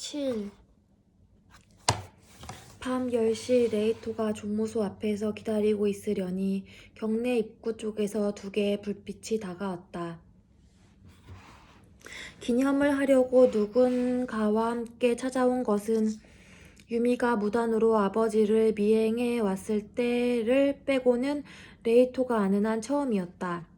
7. 밤 10시 레이토가 종무소 앞에서 기다리고 있으려니 경내 입구 쪽에서 2개의 불빛이 다가왔다. 기념을 하려고 누군가와 함께 찾아온 것은 유미가 무단으로 아버지를 미행해 왔을 때를 빼고는 레이토가 아는 한 처음이었다.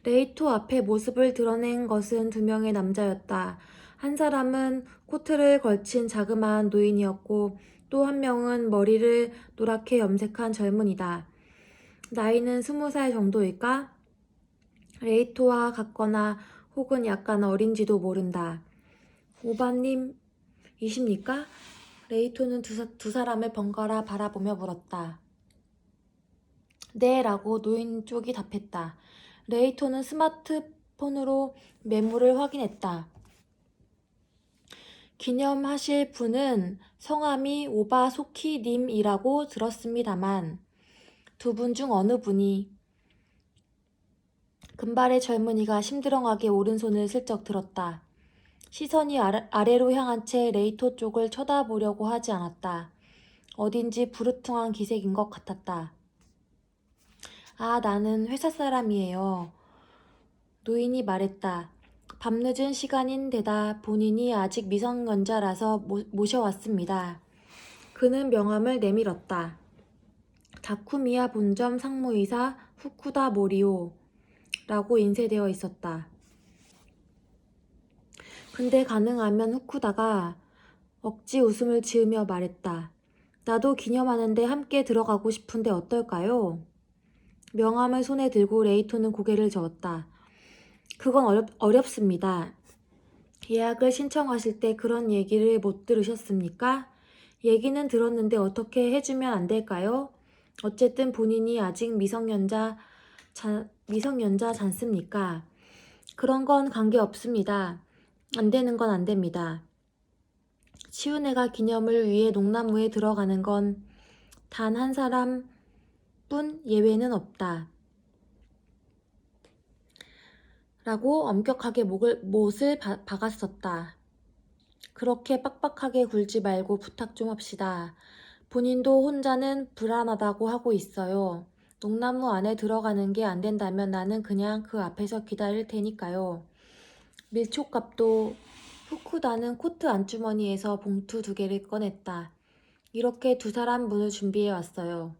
레이토 앞에 모습을 드러낸 것은 2명의 남자였다. 한 사람은 코트를 걸친 자그마한 노인이었고 또 한 명은 머리를 노랗게 염색한 젊은이다. 나이는 20살 정도일까? 레이토와 같거나 혹은 약간 어린지도 모른다. 오바님이십니까? 레이토는 두 사람을 번갈아 바라보며 물었다. 네, 라고 노인 쪽이 답했다. 레이토는 스마트폰으로 메모를 확인했다. 기념하실 분은 성함이 오바소키님이라고 들었습니다만 2분 중 어느 분이? 금발의 젊은이가 심드렁하게 오른손을 슬쩍 들었다. 시선이 아래로 향한 채 레이토 쪽을 쳐다보려고 하지 않았다. 어딘지 부르퉁한 기색인 것 같았다. 아, 나는 회사 사람이에요. 노인이 말했다. 밤늦은 시간인데다 본인이 아직 미성년자라서 모셔왔습니다. 그는 명함을 내밀었다. 다쿠미야 본점 상무이사 후쿠다 모리오 라고 인쇄되어 있었다. 근데 가능하면 후쿠다가 억지 웃음을 지으며 말했다. 나도 기념하는데 함께 들어가고 싶은데 어떨까요? 명함을 손에 들고 레이토는 고개를 저었다. 그건 어렵습니다. 예약을 신청하실 때 그런 얘기를 못 들으셨습니까? 얘기는 들었는데 어떻게 해주면 안 될까요? 어쨌든 본인이 아직 미성년자잖습니까? 그런 건 관계없습니다. 안 되는 건 안 됩니다. 치우네가 기념을 위해 농나무에 들어가는 건 단 한 사람뿐 예외는 없다. 라고 엄격하게 못을 박았었다. 그렇게 빡빡하게 굴지 말고 부탁 좀 합시다. 본인도 혼자는 불안하다고 하고 있어요. 농나무 안에 들어가는 게 안 된다면 나는 그냥 그 앞에서 기다릴 테니까요. 밀초값도 후쿠다는 코트 안주머니에서 봉투 2개를 꺼냈다. 이렇게 2사람 문을 준비해 왔어요.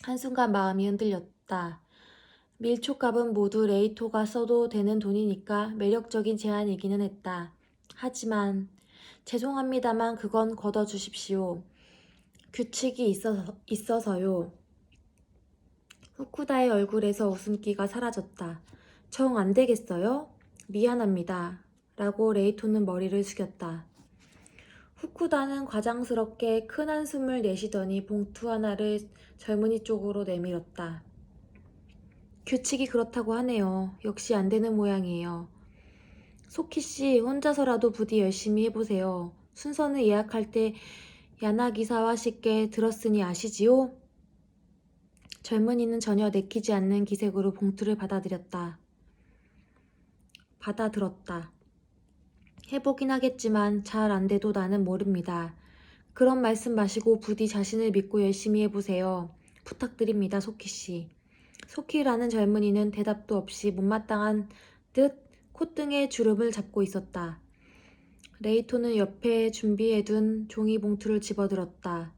한순간 마음이 흔들렸다. 밀초값은 모두 레이토가 써도 되는 돈이니까 매력적인 제안이기는 했다. 하지만 죄송합니다만 그건 걷어주십시오. 규칙이 있어서요. 후쿠다의 얼굴에서 웃음기가 사라졌다. 정 안 되겠어요? 미안합니다. 라고 레이토는 머리를 숙였다. 후쿠다는 과장스럽게 큰 한숨을 내쉬더니 봉투 하나를 젊은이 쪽으로 내밀었다. 규칙이 그렇다고 하네요. 역시 안 되는 모양이에요. 소키씨 혼자서라도 부디 열심히 해보세요. 순서는 예약할 때 야나기사와 씨께 들었으니 아시지요? 젊은이는 전혀 내키지 않는 기색으로 봉투를 받아들었다. 해보긴 하겠지만 잘 안 돼도 나는 모릅니다. 그런 말씀 마시고 부디 자신을 믿고 열심히 해보세요. 부탁드립니다, 소키씨. 소키라는 젊은이는 대답도 없이 못마땅한 듯 콧등에 주름을 잡고 있었다. 레이토는 옆에 준비해둔 종이봉투를 집어들었다.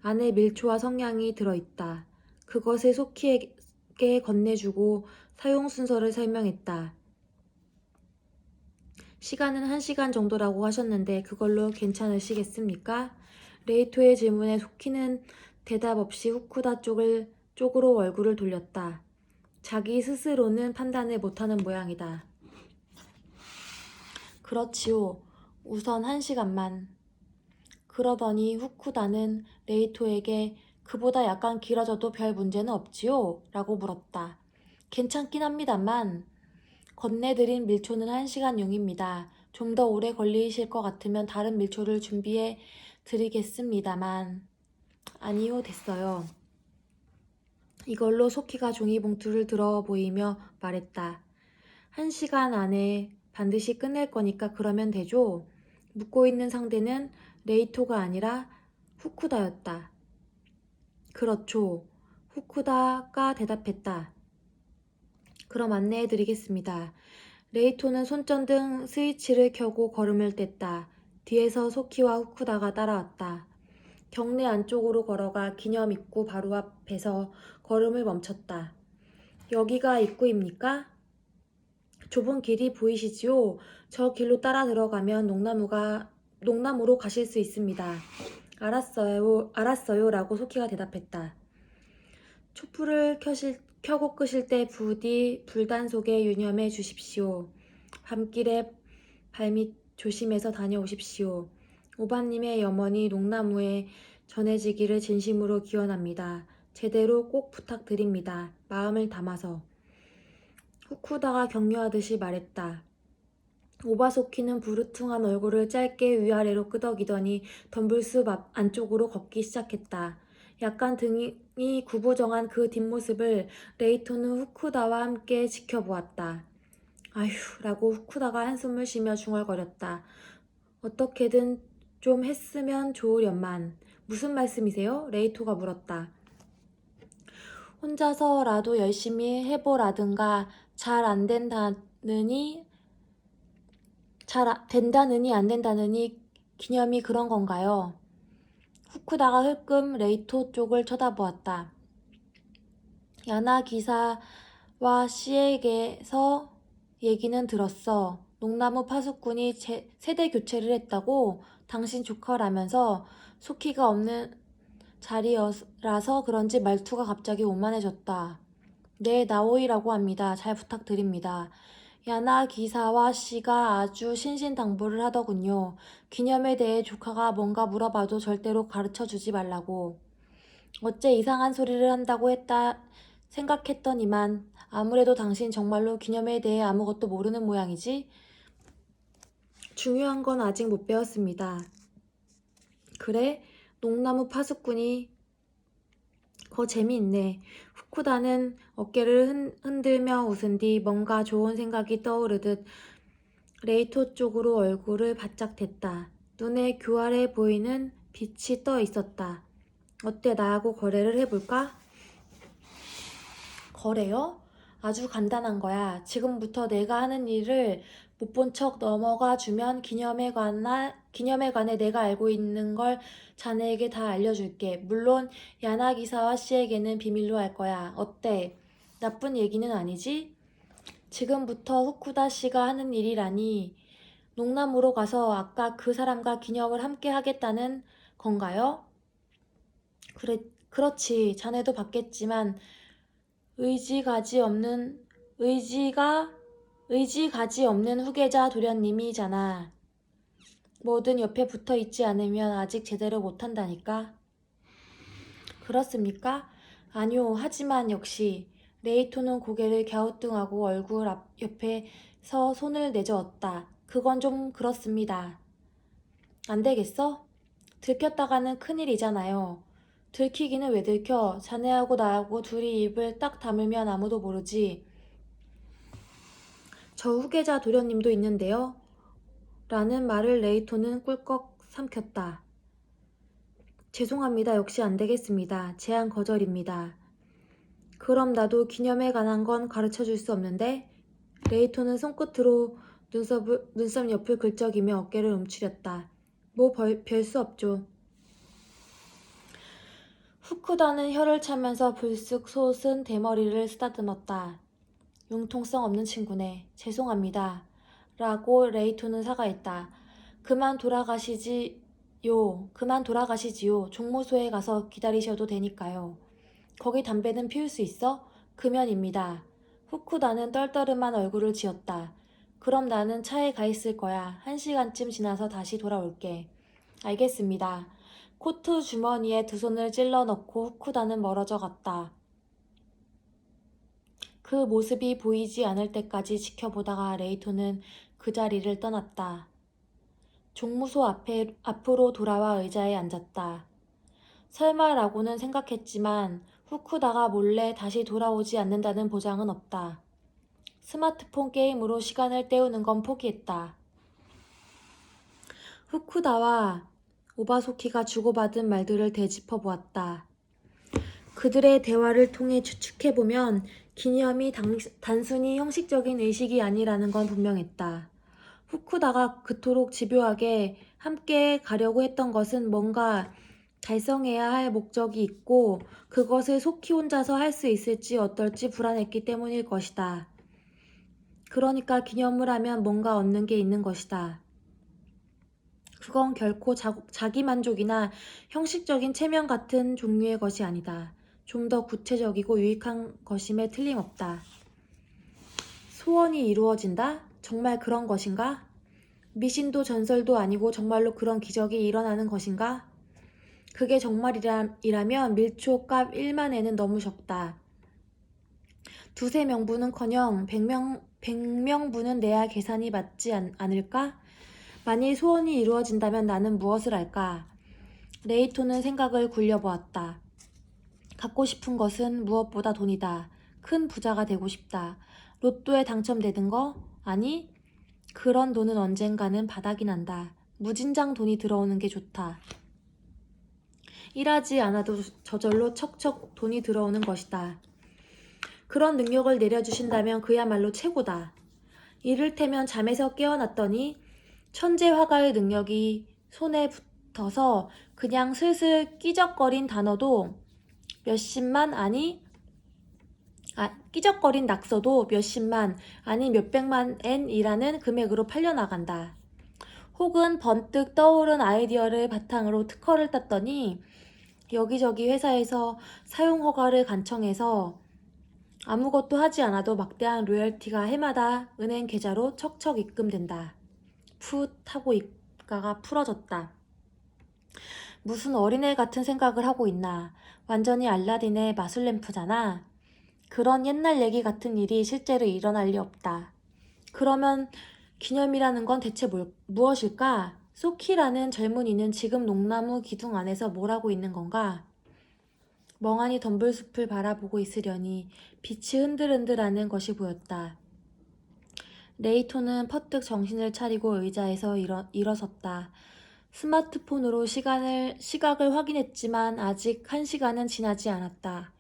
안에 밀초와 성냥이 들어있다. 그것을 소키에게 건네주고 사용 순서를 설명했다. 시간은 1시간 정도라고 하셨는데 그걸로 괜찮으시겠습니까? 레이토의 질문에 소키는 대답 없이 후쿠다 쪽으로 얼굴을 돌렸다. 자기 스스로는 판단을 못하는 모양이다. 그렇지요. 우선 1시간만. 그러더니 후쿠다는 레이토에게 그보다 약간 길어져도 별 문제는 없지요? 라고 물었다. 괜찮긴 합니다만 건네드린 밀초는 1시간용입니다. 좀 더 오래 걸리실 것 같으면 다른 밀초를 준비해 드리겠습니다만 아니요, 됐어요. 이걸로 소키가 종이봉투를 들어 보이며 말했다. 1시간 안에 반드시 끝낼 거니까 그러면 되죠? 묻고 있는 상대는 레이토가 아니라 후쿠다였다. 그렇죠. 후쿠다가 대답했다. 그럼 안내해드리겠습니다. 레이토는 손전등 스위치를 켜고 걸음을 뗐다. 뒤에서 소키와 후쿠다가 따라왔다. 경내 안쪽으로 걸어가 기념 입구 바로 앞에서 걸음을 멈췄다. 여기가 입구입니까? 좁은 길이 보이시지요? 저 길로 따라 들어가면 농나무로 가실 수 있습니다. 알았어요 라고 소키가 대답했다. 촛불을 켜고 끄실 때 부디 불단속에 유념해 주십시오. 밤길에 발밑 조심해서 다녀오십시오. 오바님의 염원이 농나무에 전해지기를 진심으로 기원합니다. 제대로 꼭 부탁드립니다. 마음을 담아서. 후쿠다가 격려하듯이 말했다. 오바소키는 부르퉁한 얼굴을 짧게 위아래로 끄덕이더니 덤불숲 안쪽으로 걷기 시작했다. 약간 등이 구부정한 그 뒷모습을 레이토는 후쿠다와 함께 지켜보았다. 아휴 라고 후쿠다가 한숨을 쉬며 중얼거렸다. 어떻게든 좀 했으면 좋으련만. 무슨 말씀이세요? 레이토가 물었다. 혼자서라도 열심히 해보라든가 잘 된다느니 안 된다느니 기념이 그런 건가요? 후쿠다가 흘끔 레이토 쪽을 쳐다보았다. 야나 기사와 씨에게서 얘기는 들었어. 농나무 파수꾼이 세대 교체를 했다고 당신 조카라면서 소키가 없는 자리라서 그런지 말투가 갑자기 오만해졌다. 네, 나오이라고 합니다. 잘 부탁드립니다. 야나 기사와 씨가 아주 신신당부를 하더군요. 기념에 대해 조카가 뭔가 물어봐도 절대로 가르쳐주지 말라고. 어째 이상한 소리를 한다고 생각했더니만 아무래도 당신 정말로 기념에 대해 아무것도 모르는 모양이지? 중요한 건 아직 못 배웠습니다. 그래? 농나무 파수꾼이 재미있네. 후쿠다는 어깨를 흔들며 웃은 뒤 뭔가 좋은 생각이 떠오르듯 레이토 쪽으로 얼굴을 바짝 댔다. 눈에 교활해 보이는 빛이 떠 있었다. 어때, 나하고 거래를 해볼까? 거래요? 아주 간단한 거야. 지금부터 내가 하는 일을 못 본 척 넘어가 주면 기념에 관해 내가 알고 있는 걸 자네에게 다 알려줄게. 물론 야나 기사와 씨에게는 비밀로 할 거야. 어때? 나쁜 얘기는 아니지? 지금부터 후쿠다 씨가 하는 일이라니 농남으로 가서 아까 그 사람과 기념을 함께 하겠다는 건가요? 그렇지. 자네도 봤겠지만 의지 가지 없는 후계자 도련님이잖아. 뭐든 옆에 붙어 있지 않으면 아직 제대로 못한다니까. 그렇습니까? 아니요. 하지만 역시 레이토는 고개를 갸우뚱하고 얼굴 옆에서 손을 내저었다. 그건 좀 그렇습니다. 안 되겠어? 들켰다가는 큰일이잖아요. 들키기는 왜 들켜? 자네하고 나하고 둘이 입을 딱 다물면 아무도 모르지. 저 후계자 도련님도 있는데요. 라는 말을 레이토는 꿀꺽 삼켰다. 죄송합니다. 역시 안 되겠습니다. 제안 거절입니다. 그럼 나도 기념에 관한 건 가르쳐 줄 수 없는데? 레이토는 손끝으로 눈썹 옆을 긁적이며 어깨를 움츠렸다. 뭐 별 수 없죠. 후쿠다는 혀를 차면서 불쑥 솟은 대머리를 쓰다듬었다. 융통성 없는 친구네. 죄송합니다. 라고 레이토는 사과했다. 그만 돌아가시지요. 종무소에 가서 기다리셔도 되니까요. 거기 담배는 피울 수 있어? 금연입니다. 후쿠다는 떨떠름한 얼굴을 지었다. 그럼 나는 차에 가 있을 거야. 1시간쯤 지나서 다시 돌아올게. 알겠습니다. 코트 주머니에 두 손을 찔러 넣고 후쿠다는 멀어져 갔다. 그 모습이 보이지 않을 때까지 지켜보다가 레이토는 그 자리를 떠났다. 종무소 앞으로 돌아와 의자에 앉았다. 설마라고는 생각했지만 후쿠다가 몰래 다시 돌아오지 않는다는 보장은 없다. 스마트폰 게임으로 시간을 때우는 건 포기했다. 후쿠다와 오바소키가 주고받은 말들을 되짚어 보았다. 그들의 대화를 통해 추측해보면 기념이 단순히 형식적인 의식이 아니라는 건 분명했다. 후쿠다가 그토록 집요하게 함께 가려고 했던 것은 뭔가 달성해야 할 목적이 있고 그것을 소키 혼자서 할 수 있을지 어떨지 불안했기 때문일 것이다. 그러니까 기념을 하면 뭔가 얻는 게 있는 것이다. 그건 결코 자기만족이나 형식적인 체면 같은 종류의 것이 아니다. 좀 더 구체적이고 유익한 것임에 틀림없다. 소원이 이루어진다? 정말 그런 것인가? 미신도 전설도 아니고 정말로 그런 기적이 일어나는 것인가? 그게 정말이라면 밀초값 1만엔은 너무 적다. 두세 명분은커녕 100명분은 내야 계산이 맞지 않을까? 만일 소원이 이루어진다면 나는 무엇을 할까? 레이토는 생각을 굴려보았다. 갖고 싶은 것은 무엇보다 돈이다. 큰 부자가 되고 싶다. 로또에 당첨되는 거? 아니, 그런 돈은 언젠가는 바닥이 난다. 무진장 돈이 들어오는 게 좋다. 일하지 않아도 저절로 척척 돈이 들어오는 것이다. 그런 능력을 내려주신다면 그야말로 최고다. 이를테면 잠에서 깨어났더니 천재 화가의 능력이 손에 붙어서 그냥 슬슬 끼적거린 단어도 몇십만 끼적거린 낙서도 몇십만 아니 몇백만 엔이라는 금액으로 팔려나간다. 혹은 번뜩 떠오른 아이디어를 바탕으로 특허를 땄더니 여기저기 회사에서 사용 허가를 간청해서 아무것도 하지 않아도 막대한 로열티가 해마다 은행 계좌로 척척 입금된다. 풋 하고 입가가 풀어졌다. 무슨 어린애 같은 생각을 하고 있나. 완전히 알라딘의 마술램프잖아. 그런 옛날 얘기 같은 일이 실제로 일어날 리 없다. 그러면 기념이라는 건 대체 무엇일까? 소키라는 젊은이는 지금 농나무 기둥 안에서 뭘 하고 있는 건가? 멍하니 덤불숲을 바라보고 있으려니 빛이 흔들흔들하는 것이 보였다. 레이토는 퍼뜩 정신을 차리고 의자에서 일어섰다. 스마트폰으로 시각을 확인했지만 아직 1시간은 지나지 않았다.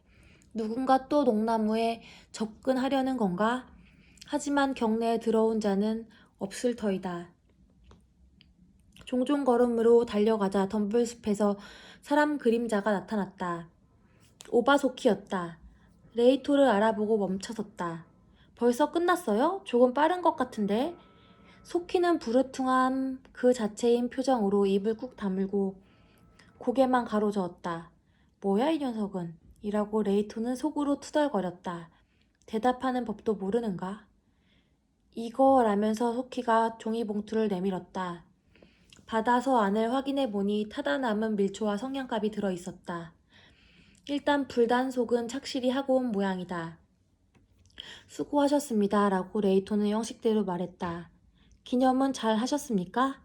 누군가 또 농나무에 접근하려는 건가? 하지만 경내에 들어온 자는 없을 터이다. 종종 걸음으로 달려가자 덤불숲에서 사람 그림자가 나타났다. 오바소키였다. 레이토를 알아보고 멈춰섰다. 벌써 끝났어요? 조금 빠른 것 같은데? 소키는 부르퉁함 그 자체인 표정으로 입을 꾹 다물고 고개만 가로저었다. 뭐야 이 녀석은? 이라고 레이토는 속으로 투덜거렸다. 대답하는 법도 모르는가? 이거라면서 소키가 종이봉투를 내밀었다. 받아서 안을 확인해 보니 타다 남은 밀초와 성냥갑이 들어있었다. 일단 불단속은 착실히 하고 온 모양이다. 수고하셨습니다. 라고 레이토는 형식대로 말했다. 기념은 잘 하셨습니까?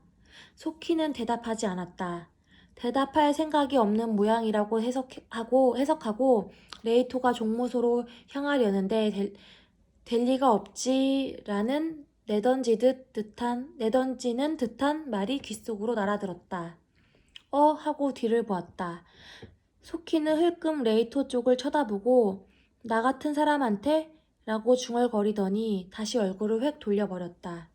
소키는 대답하지 않았다. 대답할 생각이 없는 모양이라고 해석하고 레이토가 종무소로 향하려는데 될 리가 없지라는 내던지는 듯한 말이 귓속으로 날아들었다. 하고 뒤를 보았다. 소키는 흘끔 레이토 쪽을 쳐다보고 나 같은 사람한테? 라고 중얼거리더니 다시 얼굴을 획 돌려버렸다.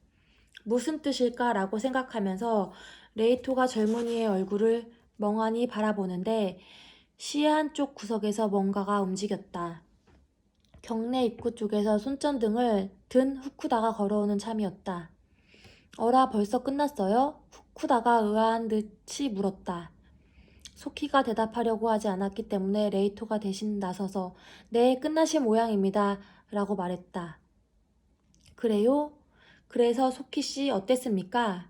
무슨 뜻일까? 라고 생각하면서 레이토가 젊은이의 얼굴을 멍하니 바라보는데 시야 한쪽 구석에서 뭔가가 움직였다. 경내 입구 쪽에서 손전등을 든 후쿠다가 걸어오는 참이었다. 어라 벌써 끝났어요? 후쿠다가 의아한 듯이 물었다. 소키가 대답하려고 하지 않았기 때문에 레이토가 대신 나서서 네 끝나신 모양입니다 라고 말했다. 그래요? 그래서 소키씨 어땠습니까?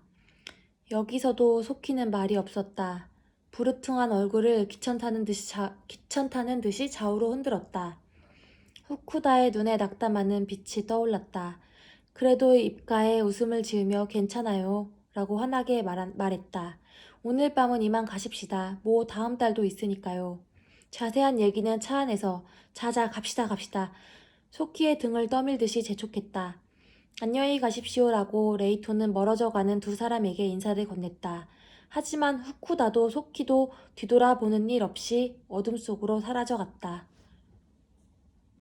여기서도 소키는 말이 없었다. 부르퉁한 얼굴을 귀천타는 듯이 좌우로 흔들었다. 후쿠다의 눈에 낙담하는 빛이 떠올랐다. 그래도 입가에 웃음을 지으며 괜찮아요 라고 환하게 말했다. 오늘 밤은 이만 가십시다. 뭐 다음 달도 있으니까요. 자세한 얘기는 차 안에서. 자자 갑시다. 소키의 등을 떠밀듯이 재촉했다. 안녕히 가십시오라고 레이토는 멀어져가는 두 사람에게 인사를 건넸다. 하지만 후쿠다도 소키도 뒤돌아보는 일 없이 어둠 속으로 사라져갔다.